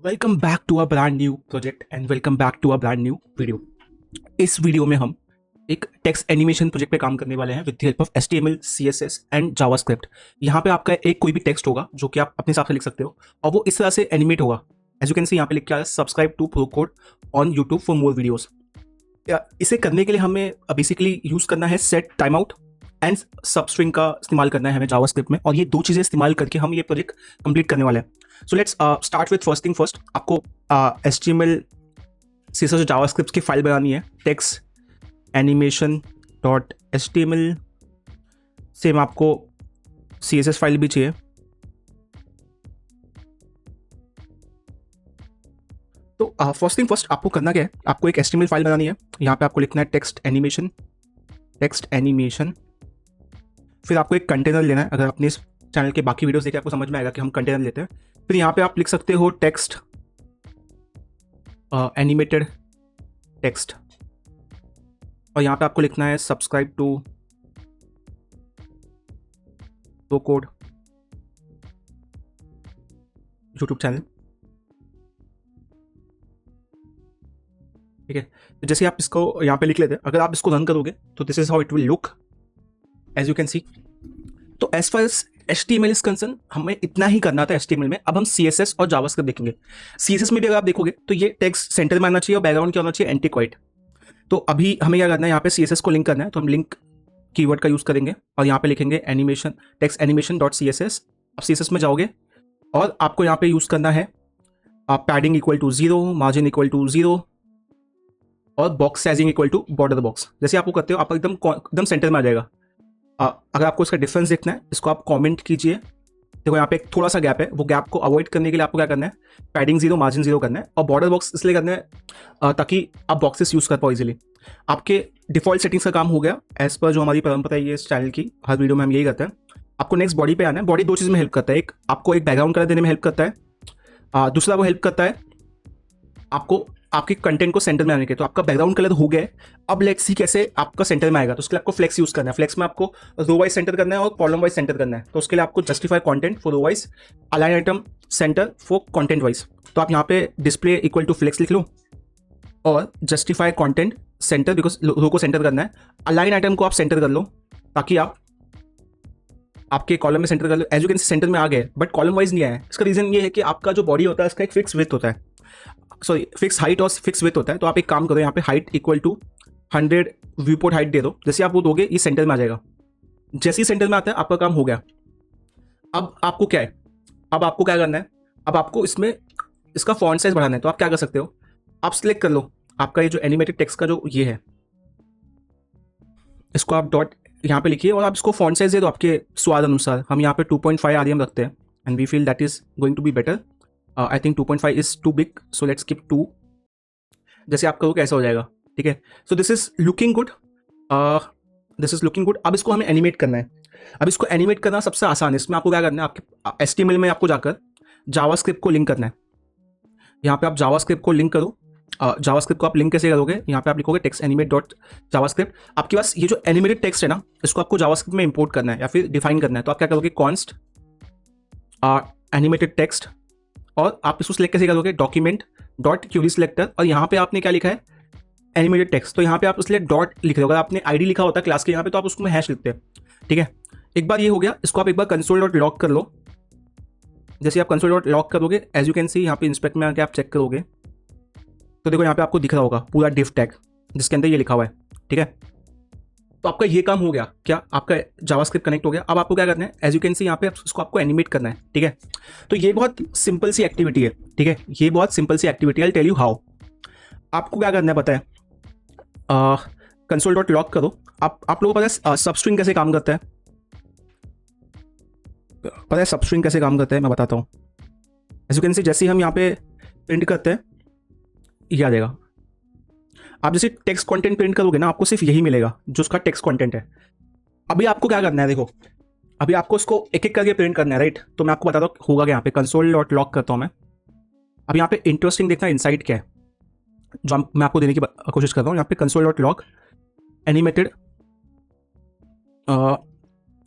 Welcome back to a brand new project and welcome back to a brand new video. इस video में हम एक text animation project पे काम करने वाले हैं with the help of HTML, CSS and JavaScript. यहाँ पे आपका एक कोई भी टेक्स्ट होगा जो कि आप अपने हिसाब से लिख सकते हो और वो इस तरह से एनिमेट होगा। एज यू कैन सी यहाँ पे लिखा है subscribe to pro code on YouTube for more videos. इसे करने के लिए हमें बेसिकली यूज़ करना है set time out and substring का इस्तेमाल करना है हमें जावास्क्रिप्ट में, और ये दो चीज़ें इस्तेमाल करके हम ये प्रोजेक्ट कंप्लीट करने वाले हैं। So let's start with first thing first. आपको HTML, CSS और जावास्क्रिप्ट की फाइल बनानी है text animation dot HTML। Same आपको CSS फाइल भी चाहिए। तो फर्स्ट थिंग फर्स्ट आपको करना क्या है, आपको एक HTML फाइल बनानी है। यहाँ पे आपको लिखना है टेक्स्ट एनिमेशन। फिर आपको एक कंटेनर लेना है। अगर आपने इस चैनल के बाकी वीडियोस देखे आपको समझ में आएगा कि हम कंटेनर लेते हैं। फिर यहाँ पे आप लिख सकते हो टेक्स्ट एनिमेटेड टेक्स्ट, और यहाँ पे आपको लिखना है subscribe to pro code YouTube channel. ठीक है, तो जैसे आप इसको यहाँ पे लिख लेते हैं, अगर आप इसको रन करोगे तो this is how it will look as you can see. तो as far as HTML is concern हमें इतना ही करना था HTML में। अब हम CSS और जावास्क्रिप्ट देखेंगे। CSS में भी अगर आप देखोगे तो ये टेक्स्ट सेंटर में आना चाहिए और बैकग्राउंड क्या होना चाहिए, एंटिक वाइट। तो अभी हमें क्या करना है, यहाँ पे CSS को लिंक करना है, तो हम लिंक कीवर्ड का यूज़ करेंगे और यहाँ पे लिखेंगे animation text animation dot CSS। अब CSS में जाओगे और आपको यहाँ पे यूज़ करना है padding equal to 0, margin equal to 0 और box sizing equal to border box. जैसे आपको करते हो आप एकदम सेंटर में आ जाएगा। अगर आपको इसका डिफरेंस देखना है इसको आप कमेंट कीजिए। देखो यहाँ पे एक थोड़ा सा गैप है, वो गैप को अवॉइड करने के लिए आपको क्या करना है, पैडिंग 0, मार्जिन 0 करना है, और बॉर्डर बॉक्स इसलिए करना है ताकि आप बॉक्सेस यूज़ कर पाओ इजीली। आपके डिफॉल्ट सेटिंग्स का काम हो गया एज पर जो हमारी परंपरा है इस चैनल की, हर वीडियो में हम यही करते हैं। आपको नेक्स्ट बॉडी पे आना है। बॉडी दो चीज़ में हेल्प करता है, एक आपको एक बैकग्राउंड कलर देने में हेल्प करता है, दूसरा वो हेल्प करता है आपको आपके कंटेंट को सेंटर में आने के। तो आपका बैकग्राउंड कलर हो गया, अब लेट्स सी कैसे आपका सेंटर में आएगा। तो उसके लिए आपको फ्लेक्स यूज करना है। फ्लेक्स में आपको रो वाइज सेंटर करना है और कॉलम वाइज सेंटर करना है। तो उसके लिए आपको justify content for row wise, align item centre for content wise. तो आप यहाँ पे डिस्प्ले इक्वल टू फ्लेक्स लिख लो और जस्टिफाई कंटेंट सेंटर बिकॉज रो को सेंटर करना है। अलाइन आइटम को आप सेंटर कर लो ताकि आप आपके कॉलम में सेंटर कर लो। As you can see centre में आ गए बट कॉलम वाइज नहीं आया। इसका रीजन ये है कि आपका जो बॉडी होता है इसका एक फिक्स विड्थ होता है, सॉरी फिक्स हाइट और फिक्स विड्थ होता है। तो आप एक काम करो, यहाँ पे height equal to 100 viewport height दे दो। जैसे आप वो दोगे ये सेंटर में आ जाएगा। जैसे ही सेंटर में आता है आपका काम हो गया। अब आपको क्या है, अब आपको क्या करना है, अब आपको इसमें इसका फॉन्ट साइज बढ़ाना है। तो आप क्या कर सकते हो, आप सिलेक्ट कर लो आपका ये जो एनिमेटेड टेक्स्ट का जो ये है, इसको आप डॉट यहाँ पे लिखिए और आप इसको फॉन्ट साइज दे दो आपके स्वाद अनुसार। हम यहाँ पे 2.5 REM रखते हैं and we feel that is going to be better. I think 2.5 is too big, so let's keep 2। जैसे आप करोगे ऐसा हो जाएगा। ठीक है, so this is looking good, this is looking good. अब इसको हमें एनिमेट करना है। अब इसको एनिमेट करना सबसे आसान है। इसमें आपको क्या करना है, आपके HTML में आपको जाकर जावास्क्रिप्ट को लिंक करना है। यहाँ पे आप जावास्क्रिप्ट को लिंक करो। जावास्क्रिप्ट को आप लिंक कैसे करोगे, यहाँ पे आप लिखोगे टेक्स्ट एनिमेट डॉट जावास्क्रिप्ट। आपके पास ये जो एनिमेटेड टेक्स्ट है ना, इसको आपको जावास्क्रिप्ट में इंपोर्ट करना है या फिर डिफाइन करना है। तो आप क्या करोगे, कॉन्स्ट एनिमेटेड टेक्स्ट, और आप इसको सिलेक्ट कैसे करोगे, डॉक्यूमेंट डॉट क्यूरी सिलेक्टर, और यहाँ पे आपने क्या लिखा है, एनिमेटेड टेक्स्ट। तो यहाँ पे आप इसलिए डॉट लिख रहे हो। अगर आपने ID लिखा होता है क्लास के यहाँ पे तो आप उसको हैश लिखते हैं। ठीक है, एक बार ये हो गया, इसको आप एक बार कंसोल डॉट लॉग कर लो। जैसे आप कंसोल डॉट लॉग करोगे एज यू कैन सी यहाँ पे इंस्पेक्ट में आके आप चेक करोगे तो देखो यहाँ पे आपको दिख रहा होगा पूरा डिव टैग जिसके अंदर ये लिखा हुआ है। ठीक है, तो आपका ये काम हो गया, क्या आपका जावास्क्रिप्ट कनेक्ट हो गया। अब आपको क्या करना है, एज यू कैन सी यहाँ पे इसको आपको एनिमेट करना है। ठीक है, तो ये बहुत सिंपल सी एक्टिविटी है। ठीक है, ये बहुत सिंपल सी एक्टिविटी है। I tell you how. आपको क्या करना है पता है, कंसोल डॉट लॉग करो। आप लोगों को पता है सबस्ट्रिंग कैसे काम करता है, पता है सबस्ट्रिंग कैसे काम करता है, मैं बताता हूँ। एज यू कैन सी जैसे ही हम यहाँ पे प्रिंट करते हैं ये आ जाएगा। आप जैसे टेक्स्ट कंटेंट प्रिंट करोगे ना, आपको सिर्फ यही मिलेगा जो उसका टेक्स्ट कंटेंट है। अभी आपको क्या करना है, देखो अभी आपको इसको एक एक करके प्रिंट करना है, राइट। तो मैं आपको बताता हूँ होगा क्या। यहाँ पे कंसोल डॉट लॉग करता हूँ मैं। अब यहाँ पे इंटरेस्टिंग देखना इनसाइट क्या है जो मैं आपको देने की कोशिश कर रहा हूँ। यहाँ पे कंसोल डॉट लॉग एनिमेटेड,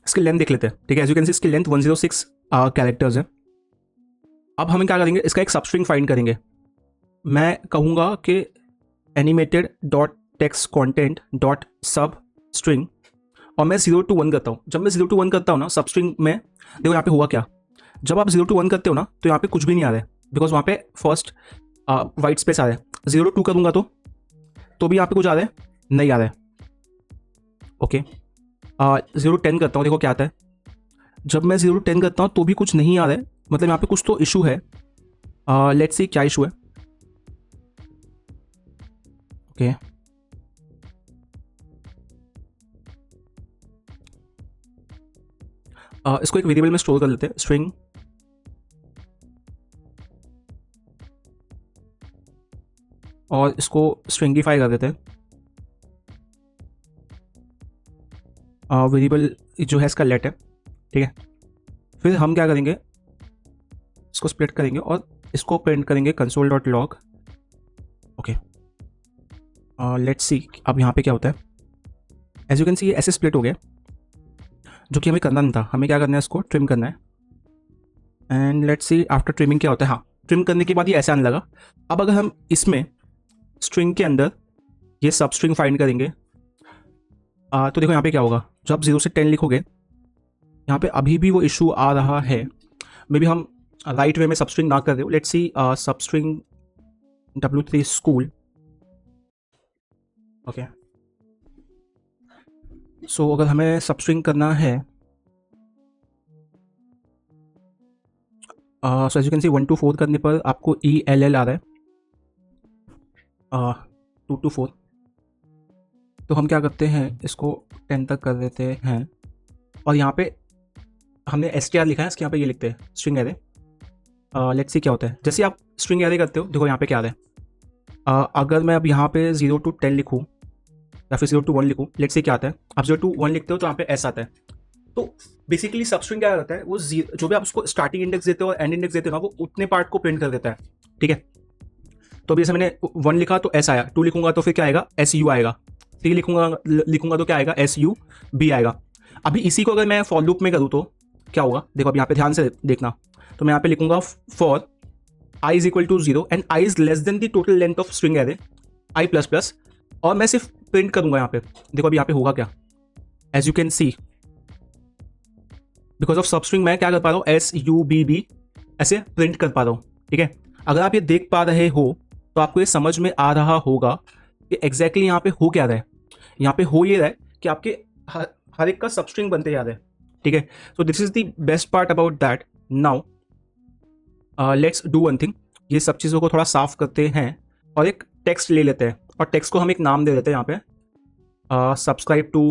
इसकी लेंथ देख लेते हैं। ठीक है, एज यू कैन सी इसकी लेंथ 106 कैरेक्टर्स है। अब हम क्या करेंगे, इसका एक सबस्ट्रिंग फाइंड करेंगे। मैं कहूँगा कि animated dot text content dot सब स्ट्रिंग, और मैं 0 to 1 करता हूँ। जब मैं 0 to 1 करता हूँ ना सबस्ट्रिंग में, देखो यहाँ पे हुआ क्या, जब आप 0 to 1 करते हो ना तो यहाँ पे कुछ भी नहीं आ रहा है, बिकॉज वहाँ पे फर्स्ट वाइट स्पेस आ रहा है। 0 to 2 करूँगा तो भी यहाँ पे कुछ आ रहा है, नहीं आ रहा है। ओके, 0 to 10 करता हूँ, देखो क्या आता है। जब मैं 0 to 10 करता हूँ तो भी कुछ नहीं आ रहा है, मतलब यहाँ पे कुछ तो इशू है। लेट्स सी क्या इशू है। ओके, इसको एक वेरिएबल में स्टोर कर लेते हैं, स्ट्रिंग और इसको स्ट्रिंगिफाई कर देते हैं। वेरिएबल जो है इसका लेट है, ठीक है। फिर हम क्या करेंगे, इसको स्प्लिट करेंगे और इसको प्रिंट करेंगे console.log। ओके, लेट्स सी अब यहाँ पे क्या होता है। एज यू कैन सी ये ऐसे स्प्लिट हो गया, जो कि हमें करना नहीं था। हमें क्या करना है, इसको ट्रिम करना है। And let's see after trimming क्या होता है। हाँ, ट्रिम करने के बाद ये ऐसे आने लगा। अब अगर हम इसमें स्ट्रिंग के अंदर ये सब स्ट्रिंग फाइंड करेंगे, तो देखो यहाँ पे क्या होगा। जब आप 0 से 10 लिखोगे, यहाँ पे अभी भी वो इशू आ रहा है। मे बी हम राइट वे में सब स्ट्रिंग ना कर रहे हो। लेट्स सी सब स्ट्रिंग W3 स्कूल। ओके, सो अगर हमें सब स्ट्रिंग करना है, so as you can see 1 to 4 करने पर आपको ELL आ रहा है, 2 to 4। तो हम क्या करते हैं, इसको 10 तक कर देते हैं। और यहाँ पे हमने str लिखा है, इसके यहाँ पे ये लिखते हैं स्ट्रिंग एरे। लेट्स सी क्या होता है। जैसे आप स्ट्रिंग एरे करते हो, देखो यहाँ पे क्या आ रहा है। अगर मैं अब यहाँ पे 0 to 10 लिखूँ या फिर 0 to 1 लिखूँ, लेट्स सी क्या आता है। आप 0 to 1 लिखते हो तो यहाँ पे S आता है। तो बेसिकली सब स्ट्रिंग क्या करता है, वो जो भी आप उसको स्टार्टिंग इंडेक्स देते हो और एंड इंडेक्स देते हो ना, वो उतने पार्ट को प्रिंट कर देता है, ठीक है। तो अभी जैसे मैंने 1 लिखा तो S आया, 2 लिखूंगा तो फिर क्या आएगा, SU आएगा, 3 लिखूंगा तो क्या आएगा, SUB आएगा। अभी इसी को अगर मैं फॉर लूप में करूँ तो क्या होगा, देखो अब यहाँ पे ध्यान से देखना। तो मैं यहाँ पे लिखूंगा for I is equal to 0 and I is less than the total length of string array I plus plus, और मैं सिर्फ प्रिंट करूंगा यहाँ पे। देखो अभी यहाँ पे होगा क्या, as you can see because of substring मैं क्या कर पा रहा हूँ, SUBB ऐसे प्रिंट कर पा रहा हूँ, ठीक है। अगर आप ये देख पा रहे हो तो आपको ये समझ में आ रहा होगा कि एग्जैक्टली यहाँ पे हो क्या रहा है। यहाँ पे हो ये रहा है कि आपके हर एक का सब स्ट्रिंग बनते जा रहा है, ठीक है। So this is the best part about that. Now let's do one thing, ये सब चीज़ों को थोड़ा साफ करते हैं और एक टेक्स्ट ले लेते हैं, और टेक्स्ट को हम एक नाम दे देते हैं यहाँ पे सब्सक्राइब टू।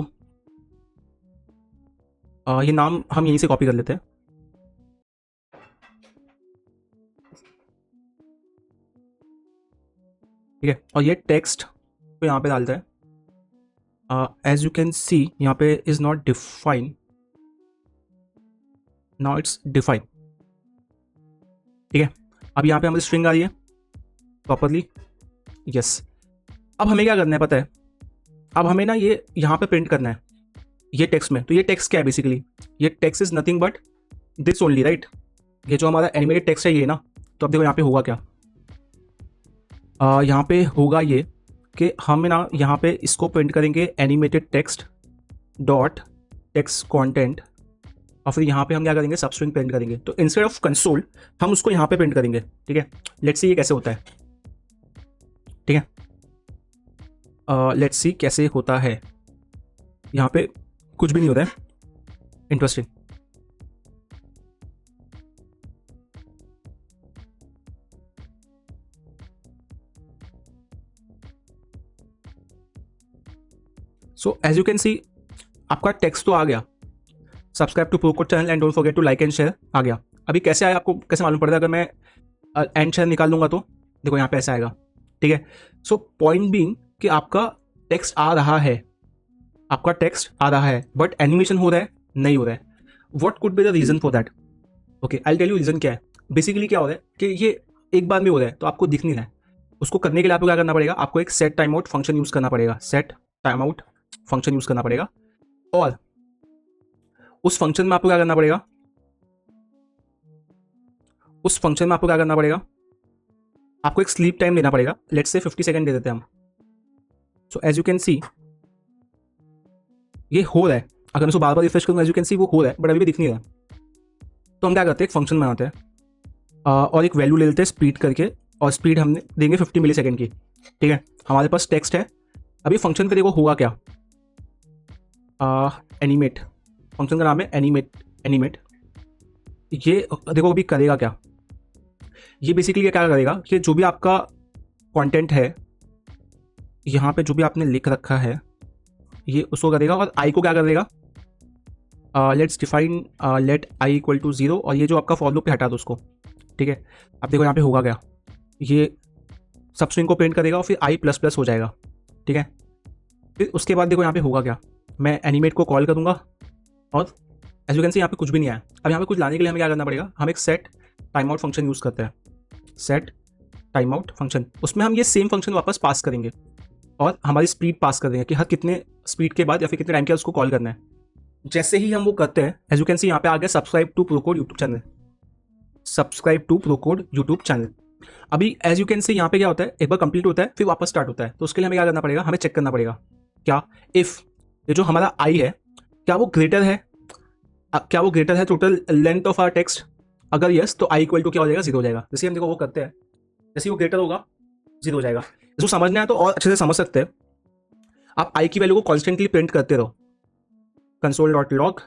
ये नाम हम यहीं से कॉपी कर लेते हैं, ठीक है। और ये टेक्स्ट को यहाँ पे डालते हैं। एज यू कैन सी यहाँ पे is not define, now it's define, ठीक है। अब यहाँ पे हमारी स्ट्रिंग आ रही है प्रॉपरली, यस। अब हमें क्या करना है पता है, अब हमें ना ये यहाँ पे प्रिंट करना है ये टेक्स्ट में। तो ये टेक्स्ट क्या है, बेसिकली ये text is nothing but this only, right. ये जो हमारा एनिमेटेड टेक्स्ट है ये ना। तो अब देखो यहाँ पे होगा क्या, यहाँ पे होगा ये कि हम ना यहाँ पे इसको प्रिंट करेंगे animated text dot text content, और फिर यहाँ पे हम क्या करेंगे, सब स्ट्रिंग प्रिंट करेंगे। तो इंस्टेड ऑफ कंसोल हम उसको यहाँ पे प्रिंट करेंगे, ठीक है। लेट्स सी ये कैसे होता है, ठीक है। लेट्स सी कैसे होता है। यहाँ पे कुछ भी नहीं होता है, interesting. So as you can see आपका टेक्स्ट तो आ गया, subscribe to Procode channel and don't forget to like and share आ गया। अभी कैसे आया आपको कैसे मालूम पड़ता है, अगर मैं एंड शेयर निकाल लूंगा तो देखो यहाँ पे ऐसा आएगा, ठीक है। सो पॉइंट बीइंग कि आपका टेक्स्ट आ रहा है, आपका टेक्स्ट आ रहा है, बट एनिमेशन हो रहा है नहीं हो रहा है। What could be the reason for that. Okay, I tell you reason क्या है। बेसिकली क्या हो रहा है कि ये एक बार में हो रहा है तो आपको दिख नहीं रहा है। उसको करने के लिए आपको क्या करना पड़ेगा, आपको एक set time out function use करना पड़ेगा, set time out function use करना पड़ेगा। और उस फंक्शन में आपको क्या करना पड़ेगा, उस फंक्शन में आपको क्या करना पड़ेगा, आपको एक स्लीप टाइम देना पड़ेगा, लेट्स से 50 सेकेंड दे देते हैं हम। So as you can see ये हो रहा है, अगर मैं इसको बार बार रिफ्रेश करूँगा एज यू कैन सी वो हो रहा है, बट अभी भी दिख नहीं रहा। तो हम क्या करते हैं, एक फंक्शन बनाते हैं और एक वैल्यू ले लेते हैं स्पीड करके, और स्पीड हमने देंगे 50 मिली सेकेंड की। ठीक है, हमारे पास टेक्स्ट है। अभी फंक्शन पे देखो होगा क्या, एनिमेट, फंक्शन का नाम है एनिमेट। ये देखो अभी करेगा क्या, ये बेसिकली क्या करेगा कि जो भी आपका कंटेंट है यहाँ पे, जो भी आपने लिख रखा है ये उसको करेगा, और आई को क्या करेगा, let's define let I equal to 0, और ये जो आपका फॉर लूप पे हटा दो उसको। ठीक है, अब देखो यहाँ पे होगा क्या, ये सब स्ट्रिंग को प्रिंट करेगा और फिर आई प्लस प्लस हो जाएगा। ठीक है, फिर उसके बाद देखो यहाँ पे होगा क्या, मैं एनिमेट को कॉल करूँगा और एज यू कैन सी यहाँ पे कुछ भी नहीं आया। अब यहाँ पे कुछ लाने के लिए हमें क्या करना पड़ेगा, हम एक set time out function use करते हैं, सेट टाइम आउट फंक्शन। उसमें हम ये सेम फंक्शन वापस पास करेंगे और हमारी स्पीड पास कर देंगे कि हर कितने स्पीड के बाद या फिर कितने टाइम के बाद उसको कॉल करना है। जैसे ही हम वो करते हैं एज यू कैन सी यहाँ पे आ गया subscribe to Procode YouTube channel, subscribe to Procode YouTube channel. अभी एज यू कैन सी यहाँ पे क्या होता है, एक बार कंप्लीट होता है फिर वापस स्टार्ट होता है। तो उसके लिए हमें क्या करना पड़ेगा, हमें चेक करना पड़ेगा क्या, इफ़ ये जो हमारा आई है क्या वो ग्रेटर है, क्या वो ग्रेटर है total length of our text. अगर यस तो आई इक्वल टू क्या हो जाएगा, 0 हो जाएगा। जैसे हम देखो वो करते हैं, जैसे वो ग्रेटर होगा 0 हो जाएगा। इसको समझना है तो और अच्छे से समझ सकते हैं, आप आई की वैल्यू को कॉन्स्टेंटली प्रिंट करते रहो console.log,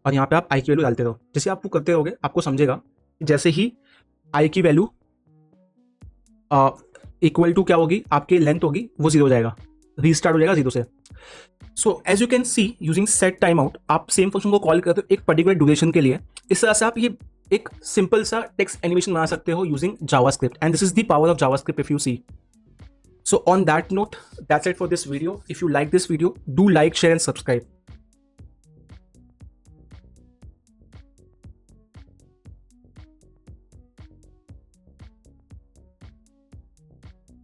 और यहाँ पे आप आई की वैल्यू डालते रहो। जैसे आप वो करते रहोगे आपको समझेगा कि जैसे ही आई की वैल्यू इक्वल टू क्या होगी, आपकी लेंथ होगी, वो 0 हो जाएगा, रीस्टार्ट हो जाएगा 0 से। So as you can see using set time out, आप सेम फंक्शन को कॉल करते हो एक पर्टिकुलर ड्यूरेशन के लिए। इस तरह से आप ये एक सिंपल सा टेक्स्ट एनिमेशन बना सकते हो using JavaScript, and this is the power of JavaScript if you see. So on that note, that's it for this video. If you like this video, do like, share and subscribe.